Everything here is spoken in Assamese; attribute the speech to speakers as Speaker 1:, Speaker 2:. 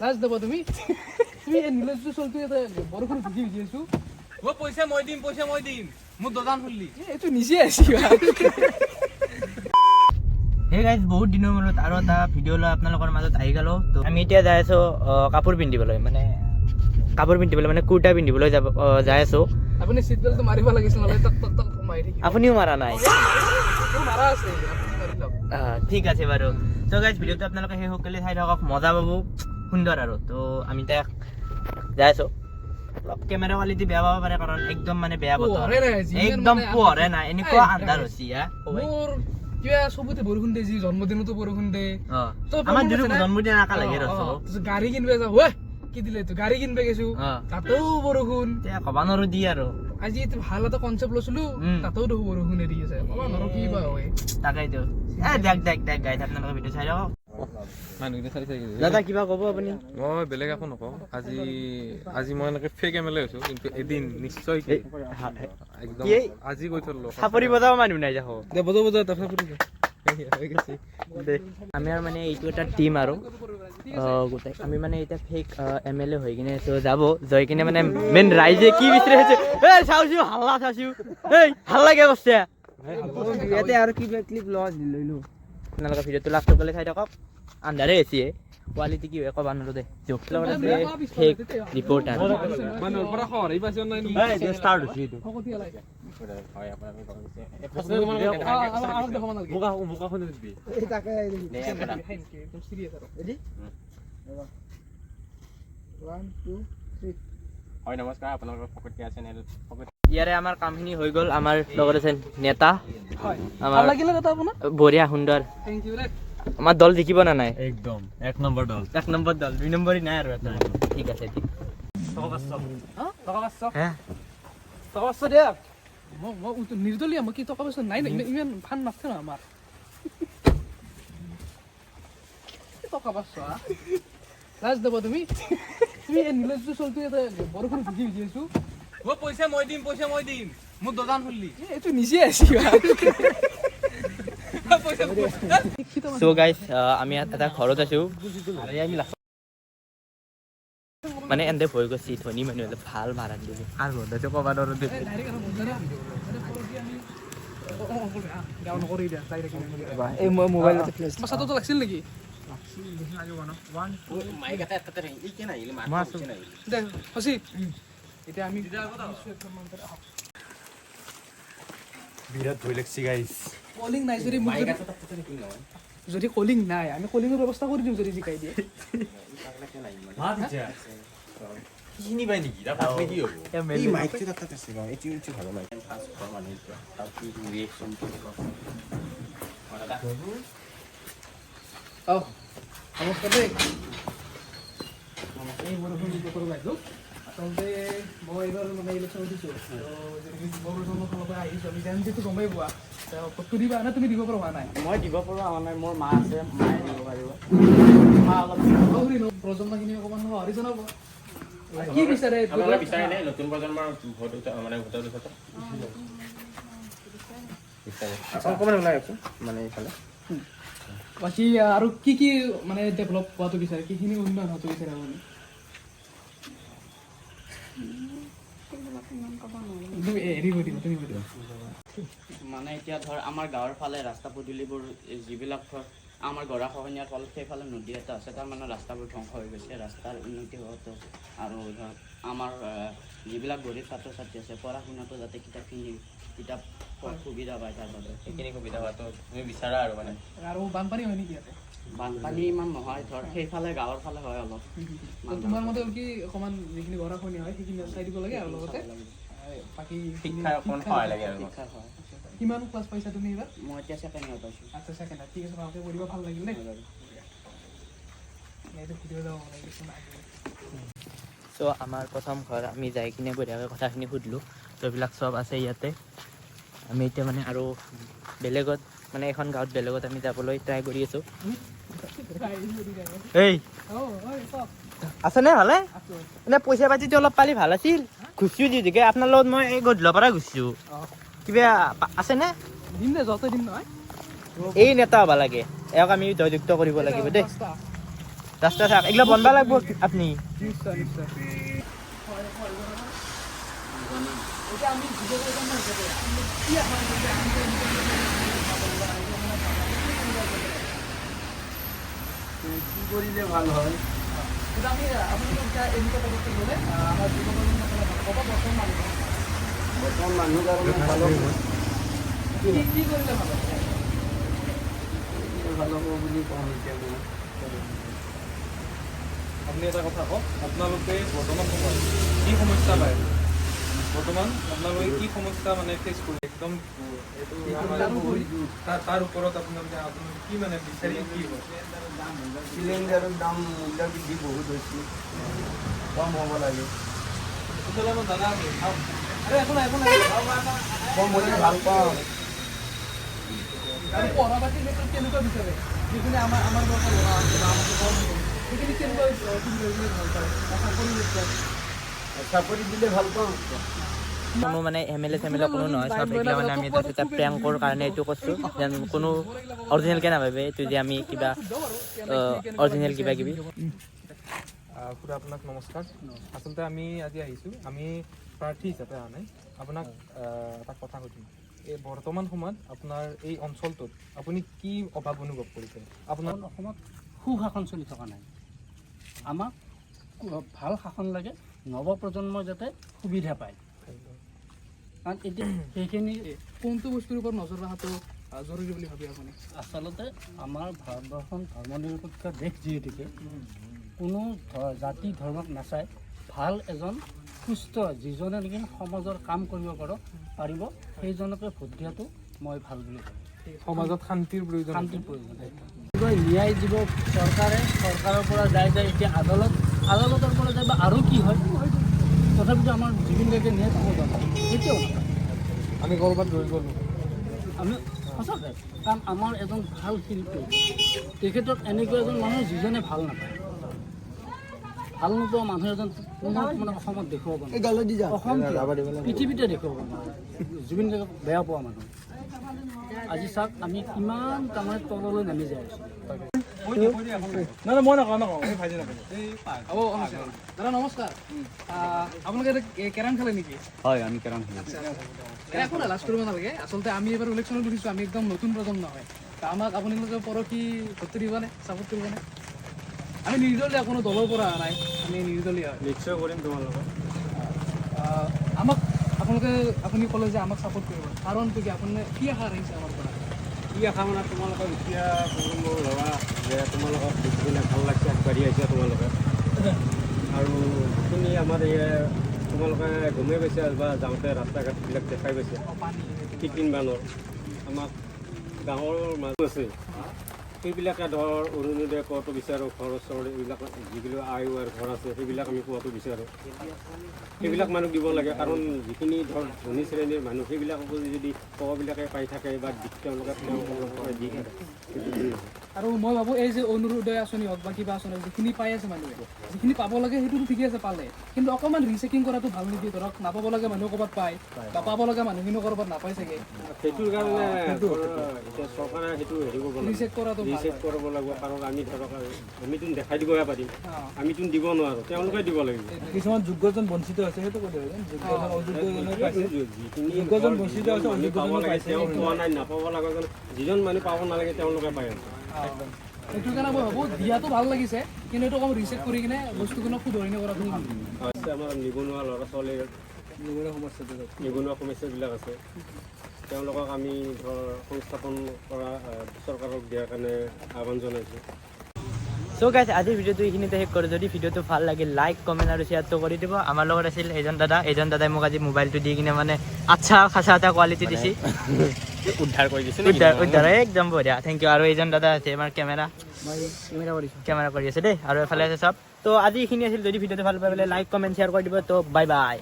Speaker 1: লাজ দেব তুমি তুমি এই নীলেশটো চলটো এটা বৰষুণ ভিজি ভিজি আছো
Speaker 2: ও পইচা মই দিম মোৰ দোকান খুললি
Speaker 1: এইটো নিজে আহিবা
Speaker 3: হে গাইজ বহুত দিনৰ মূৰত আৰু এটা ভিডিঅ' লৈ আপোনালোকৰ মাজত আহি গ'লো তো আমি এতিয়া যাই আছোঁ কাপোৰ পিন্ধিবলৈ মানে কুৰ্তা পিন্ধিবলৈ যাই আছোঁ
Speaker 1: আপুনি সিট বেল্টটো মাৰিব লাগিছিল নহ'লে টক টক টক মাৰি থাকিব
Speaker 3: আপুনিও মাৰা নাই
Speaker 1: মাৰা আছে আপুনি মাৰি লওক
Speaker 3: ঠিক আছে বাৰু তো গাইজ ভিডিঅ'টো আপোনালোকে সেই সকলে চাই থাকক মজা পাব সুন্দৰ আৰু তো আমি তাক যাই আছোঁ অলপ কেমেৰা কোৱালিটি বেয়া পাব পাৰে কাৰণ একদম মানে বেয়া বতৰ একদম পোহৰে নাই এনেকুৱা আন্ধাৰ হৈছে
Speaker 1: মোৰ কিবা চবতে বৰষুণ দিয়ে যি জন্মদিনতো বৰষুণ দিয়ে
Speaker 3: আমাৰ যিটো জন্মদিন আঁকা লাগে
Speaker 1: গাড়ী কিনিব যাওঁ ঐ কি দিলে তো গাড়ী কিনিব গৈছো তাতেও বৰষুণ
Speaker 3: কবা নোৱাৰো দি আৰু
Speaker 1: আজি ভাল এটা কনচেপ্ট লৈছিলো তাতেও দেখো বৰষুণে দি আছে কবা নোৱাৰো কি বা হয়
Speaker 3: তাকেইতো দেখ গাইজ আপোনালোকে ভিডিঅ' চাই থাকক দাদা কিবা ক'ব আপুনি
Speaker 2: মই বেলেগ একো নকওঁ আজি মই এনেকে ফেক এমএলএ হৈছো কিন্তু এদিন নিশ্চয় একদম আজি কৈ থলো
Speaker 3: চাপৰি বজাব মানুহ নাই যাও
Speaker 2: দে বজাব তাৰপিছত
Speaker 3: আমি আৰু মানে এইটো এটা টিম আৰু গোটেই আমি মানে এতিয়া ফেক এমএলএ হৈ কিনে তো যাব যাই কিনে মানে মেইন ৰাইজে কি বিচাৰি আছে এই চাওছো হাল্লা চাওছো এই হাল্লা কে কৰিছে ইয়াতে আৰু কিবা ক্লিপ লৈলো আপোনালোকে ভিডিঅ'টো লাষ্টত গ'লে চাই থাকক আন্ধাৰে আছে কোৱালিটি কি হয় ক'ব নোৱাৰো দে জোক ফেক ৰিপৰ্টাৰ
Speaker 2: মানুহৰ পৰা খহৰি পাইছ নাই
Speaker 3: এই ষ্টাৰ্ট হৈছে এইটো
Speaker 2: হয় আপোনাৰ মুখাখন দিবি হয় নমস্কাৰ আপোনালোকৰ ফকটীয়া চেনেল
Speaker 3: ইয়াৰে আমাৰ কামখিনি হৈ গ'ল আমাৰ লগত আছে নেতা
Speaker 1: ভাল লাগিলে কথা আপোনাৰ
Speaker 3: বঢ়িয়া সুন্দৰ
Speaker 1: থেংক ইউ ৰে
Speaker 3: আমাৰ দল জিকিব না নাই
Speaker 2: একদম এক নম্বৰ দল
Speaker 3: 2 নম্বৰই নাই আৰু এটা ঠিক আছে ঠিক
Speaker 1: টকা পাঁচশ দিয়ক মই নিৰ্দলীয় মই কি টকা পইচা নাই ইমান ফান নাছে ন আমাৰ টকা পাঁচশ লাজ দেব তুমি তুমি এই নীলেশটো চলটো এটা বৰষুণ ভিজি ভিজি আছো
Speaker 2: ও পইচা মই দিম মোৰ দোকান খুললি
Speaker 1: এইটো নিজে আহিবা
Speaker 3: সো গাইজ আমি এটা ঘৰত আছো মানে এনে ভয় গৈছে ধনী মানুহ হ'লে ভাল মাৰা দিব আৰু বন্ধটো ক'ব নোৱাৰো
Speaker 1: এই মই মোবাইল পইচাটো লাগিছিল নেকি এতিয়া আমি
Speaker 2: বিৰাট ভয় লাগছে গাইছ
Speaker 1: কলিং নাই যদি কলিং নাই আমি কলিঙৰ ব্যৱস্থা কৰি দিম যদি জিকাই দিয়ে
Speaker 2: কিনি পাই নেকি কি হ'ব
Speaker 4: এই মাইকটো তাত আছে ন এইটো ভাল মাইক ফাষ্ট মানে তাৰ কি ৰিয়েকচন
Speaker 1: নমস্কাৰ দেই এই বৰষুণ বতৰ বাইদেউ আচলতে মই এইবাৰ মানে ইলেকশ্যন উঠিছোঁ বৰষুণৰ ফালৰ পৰা আহিছোঁ আমি যেনটো গমেই পোৱা ভোটটো দিবা নে তুমি দিব পৰা হোৱা নাই
Speaker 3: মই দিব পৰা হোৱা নাই মোৰ মা আছে মায়ে দিব পাৰিব মা অলপ
Speaker 1: প্ৰজন্মখিনি অকণমান সঁহাৰি জনাব কি বিচাৰে
Speaker 4: নতুন প্ৰজন্মৰ ভোট মানে ভোটৰ অকণমান ওলাই আছো মানে এইফালে
Speaker 1: বাকী আৰু কি মানে ডেভেলপ হোৱাটো বিচাৰে কিখিনি উন্নয়ন হোৱাটো বিচাৰে আপুনি
Speaker 5: মানে এতিয়া ধৰ আমাৰ গাঁৱৰ ফালে ৰাস্তা পদূলিবোৰ যিবিলাক ধৰ আমাৰ গৰাখহনীয়াৰ ফলত সেইফালে নদী এটা আছে তাৰ মানে ৰাস্তাবোৰ ধ্বংস হৈ গৈছে ৰাস্তাৰ উন্নতি হোৱাটো আৰু ধৰ আমাৰ যিবিলাক গৰীব ছাত্ৰ ছাত্ৰী আছে পঢ়া শুনাটো যাতে কিতাপ সুবিধা পায় তাৰ বাবে
Speaker 4: সেইখিনি সুবিধা হোৱাটো তুমি বিচাৰা আৰু মানে
Speaker 1: আৰু বানপানী হয় নেকি ইয়াতে
Speaker 5: বানপানী ইমান নহয় ধৰ সেইফালে গাঁৱৰ ফালে হয় অলপ
Speaker 1: তোমাৰ মতে কি অকণমান যিখিনি গৰাখহনীয়া হয় সেইখিনি চাই দিব লাগে আৰু লগতে বাকী
Speaker 4: শিক্ষাৰ অকণমান সহায় লাগে আৰু
Speaker 5: শিক্ষা হয়
Speaker 1: কিমান ক্লাছ পাইছা তুমি এইবাৰ
Speaker 5: মই এতিয়া ছেকেণ্ড ইয়াৰ পাইছোঁ
Speaker 1: আচ্ছা ছেকেণ্ড ঠিক আছে ভালকৈ পঢ়িব ভাল লাগিল দেই এইটো ভিডিঅ' যাব লাগিছিল
Speaker 3: চ' আমাৰ প্ৰথম ঘৰ আমি যাই কিনে বঢ়িয়াকৈ কথাখিনি সুধিলোঁ চ' এইবিলাক চব আছে ইয়াতে আমি এতিয়া মানে আৰু বেলেগত মানে এখন গাঁৱত বেলেগত আমি যাবলৈ ট্ৰাই কৰি আছোঁ এই আছেনে ভালে এনে পইচা পাতিটো অলপ পালি ভাল আছিল ঘুচিও যিহেতুকে আপোনাৰ লগত মই এই গধূলিৰ পৰা ঘুচিছোঁ কিবা আছেনে
Speaker 1: দিম দে য'তে দিম নহয়
Speaker 3: এই নেতা হ'ব লাগে এওক আমি জয়যুক্ত কৰিব লাগিব দেই ৰাস্তা চাওক এইগিলা বনবা লাগব আপুনি
Speaker 1: নিশ্চয় নিশ্চয় এতিয়া আমি ভিডিঅ' কৰি যাম হিচাপে কি আশা কৰিছে আমি যে
Speaker 4: কি কৰিলে ভাল হয়
Speaker 1: কিন্তু আমি আপোনালোকে এতিয়া এনেকুৱা পদক্ষেপ ল'লে আমাৰ জীৱনৰ ক'ব
Speaker 4: বৰ্তমান মানুহ কাৰণে ভাল হ'ব
Speaker 1: কি কৰিলে ভাল হ'ব
Speaker 4: ভাল হ'ব বুলি কওঁ এতিয়া মই
Speaker 2: আপুনি এটা কথা কওক আপোনালোকে বৰ্তমান সময়ত কি সমস্যা পায় বৰ্তমান আপোনালোকে কি সমস্যা মানে ফেচ কৰি একদম এইটো তাৰ ওপৰত আপোনালোকে কি মানে বিচাৰি কি হয়
Speaker 4: চিলিণ্ডাৰৰ দাম মূল্য বৃদ্ধি বহুত হৈছে কম হ'ব লাগে
Speaker 2: দাদা
Speaker 4: কম হ'লে ভাল পাওঁ
Speaker 1: আৰু পঢ়া পাতিৰ ক্ষেত্ৰত কেনেকুৱা বিচাৰে যিখিনি আমাৰ দৰকাৰ ল'ৰা আছে বা আমাক সেইখিনি কেনেকুৱা সুবিধা ভাল পায় চাকৰি বিচাৰে
Speaker 4: চাকৰি দিলে ভাল পাওঁ
Speaker 3: কোনো মানে MLA চেমেলে কোনো নহয় চব এইগিলা মানে আমি এটা প্ৰেংকৰ কাৰণে এইটো কৰিছোঁ যেন কোনো অৰিজিনেলকৈ নাভাবে এইটো যে আমি কিবা অৰিজিনেল কিবা কিবি
Speaker 2: খুৰা আপোনাক নমস্কাৰ আচলতে আমি আজি আহিছোঁ আমি প্ৰাৰ্থী হিচাপে অহা নাই আপোনাক এটা কথা সুধিম এই বৰ্তমান সময়ত আপোনাৰ এই অঞ্চলটোত আপুনি কি অভাৱ অনুভৱ কৰিছে আপোনাৰ
Speaker 6: অসমত সুশাসন চলি থকা নাই আমাক ভাল শাসন লাগে নৱপ্ৰজন্মই যাতে সুবিধা পায় কাৰণ এতিয়া সেইখিনি
Speaker 1: কোনটো বস্তুৰ ওপৰত নজৰ ৰখাটো জৰুৰী বুলি ভাবি আপুনি
Speaker 6: আচলতে আমাৰ ভাৰতবৰ্ষখন ধৰ্মনিৰপেক্ষ দেশ যিহেতুকে কোনো জাতি ধৰ্মক নাচাই ভাল এজন সুস্থ যিজনে নেকি সমাজৰ কাম কৰিব পাৰিব সেইজনকে ভোট দিয়াটো মই ভাল বুলি ভাবোঁ
Speaker 2: সমাজত শান্তিৰ প্ৰয়োজন
Speaker 6: শান্তিৰ প্ৰয়োজন ন্যায় দিব চৰকাৰৰ পৰা যায় এতিয়া আদালতৰ পৰা যায় বা আৰু কি হয় তথাপিতো আমাৰ জুবিন গাৰ্গে ন্যায় পাব জানো এতিয়াও
Speaker 2: আমি ক'ৰবাত ৰৈ গ'লোঁ
Speaker 6: আমি সঁচাকৈ কাৰণ আমাৰ এজন ভাল শিল্পী তেখেতক এনেকুৱা এজন মানুহ যিজনে ভাল নাপায় ভাল নোপোৱা মানুহ এজন কোনো মানে অসমত দেখুৱাব নোৱাৰে অসম পৃথিৱীতে দেখুৱাব নোৱাৰে জুবিন গাৰ্গক বেয়া পোৱা মানুহ আজি চাওক আমি কিমান তাৰমানে তললৈ নামি যাই আছোঁ
Speaker 1: দাদা নমস্কাৰ আপোনালোকে এতিয়া কেৰাম খেলে নেকি
Speaker 7: হয় আমি কেৰম খেলোঁ
Speaker 1: একো নাই লাজ কৰিব নালাগে আচলতে আমি এবাৰ ইলেকশ্যনত উঠিছোঁ আমি একদম নতুন প্ৰজন্ম হয় আমাক আপোনালোকে পৰহি ভোটটো দিবনে ছাপোৰ্ট কৰিবনে আমি নিৰ্দলীয় কোনো দলৰ পৰা অহা নাই আমি নিৰ্দলীয় হয়
Speaker 7: নিশ্চয় কৰিম তোমালোকক
Speaker 1: আমাক আপোনালোকে আপুনি ক'লে যে আমাক ছাপোৰ্ট কৰিব কাৰণটো কি আপুনি কি আশা ৰাখিছে আমাৰ পৰা
Speaker 7: কি আশা মানে তোমালোকক এতিয়া প্ৰজন্মৰ ল'ৰা যে তোমালোকক দেখিবলৈ ভাল লাগছে আগবাঢ়ি আহিছে তোমালোকে আৰু যিখিনি আমাৰ তোমালোকে গমেই পাইছে বা যাওঁতে ৰাস্তা ঘাটবিলাক দেখাই পাইছে কৃত্ৰিম বানৰ আমাক গাঁৱৰ মানুহ আছে সেইবিলাকে ধৰ অৰুণোদয় পোৱাটো বিচাৰোঁ ঘৰ ওচৰৰ এইবিলাক যিবিলাক আইৰ ঘৰ আছে সেইবিলাক আমি পোৱাটো বিচাৰোঁ সেইবিলাক মানুহ দিব লাগে কাৰণ যিখিনি ধৰ ধনী শ্ৰেণীৰ মানুহ সেইবিলাককো যদি কবিলাকে পাই থাকে বা তেওঁলোকে দি থাকে
Speaker 1: আৰু মই ভাবোঁ এই যে অৰুণোদয় আঁচনি হওক বা কিবা আঁচনি যিখিনি পাই আছে মানুহে যিখিনি পাব লাগে সেইটোতো ঠিকে আছে পালে কিন্তু অকণমান ৰিচেকিং কৰাটো ভাল নেকি ধৰক নাপাব লাগে মানুহ ক'ৰবাত পায় বা পাব লগা মানুহখিনিও ক'ৰবাত নাপায় চাগে
Speaker 7: সেইটোৰ কাৰণে এতিয়া চৰকাৰে সেইটো হেৰি কৰিব লাগে
Speaker 1: ৰিচেক কৰাটো
Speaker 7: ৰিচেক কৰিব লাগিব কাৰণ আমি ধৰক আমিতো দেখাই দিবহে পাৰিম আমিতো দিব নোৱাৰোঁ তেওঁলোকে দিব লাগিব
Speaker 1: কিছুমান যোগ্যজন বঞ্চিত আছে সেইটো কৈ
Speaker 7: যোগ্যজন বঞ্চিত আছে আমি পাব লাগে তেওঁ পোৱা নাই নাপাব লাগে যিজন মানুহ পাব নালাগে তেওঁলোকে পাই আছে
Speaker 1: সেইটো কাৰণে মই ভাবোঁ দিয়াটো ভাল লাগিছে কিন্তু এইটো অকণ ৰিচেক কৰি কিনে বস্তুখিনিক শুধৰণি কৰাটো ভাল
Speaker 7: আমাৰ নিবনুৱা ল'ৰা ছোৱালীৰ নিবনুৱা সমস্যাবিলাক আছে তেওঁলোকক আমি ধৰ সংস্থাপন কৰা চৰকাৰক দিয়াৰ কাৰণে আহ্বান জনাইছোঁ
Speaker 3: চ' গাইজ আজিৰ ভিডিঅ'টো এইখিনিতে শেষ কৰোঁ যদি ভিডিঅ'টো ভাল লাগে লাইক কমেণ্ট আৰু শ্বেয়াৰটো কৰি দিব আমাৰ লগত আছিল এইজন দাদাই মোক আজি মোবাইলটো দি কিনে মানে আচ্ছা খাচা এটা কোৱালিটি দিছে
Speaker 7: উদ্ধাৰ কৰি দিছে
Speaker 3: উদ্ধাৰ একদম বঢ়িয়া থেংক ইউ আৰু এইজন দাদা আছে আমাৰ কেমেৰা কৰি আছে দেই আৰু এফালে আছে চব তো আজি এইখিনি আছিল যদি ভিডিঅ'টো ভাল পাই লাইক কমেণ্ট শ্বেয়াৰ কৰি দিব তো বাই বাই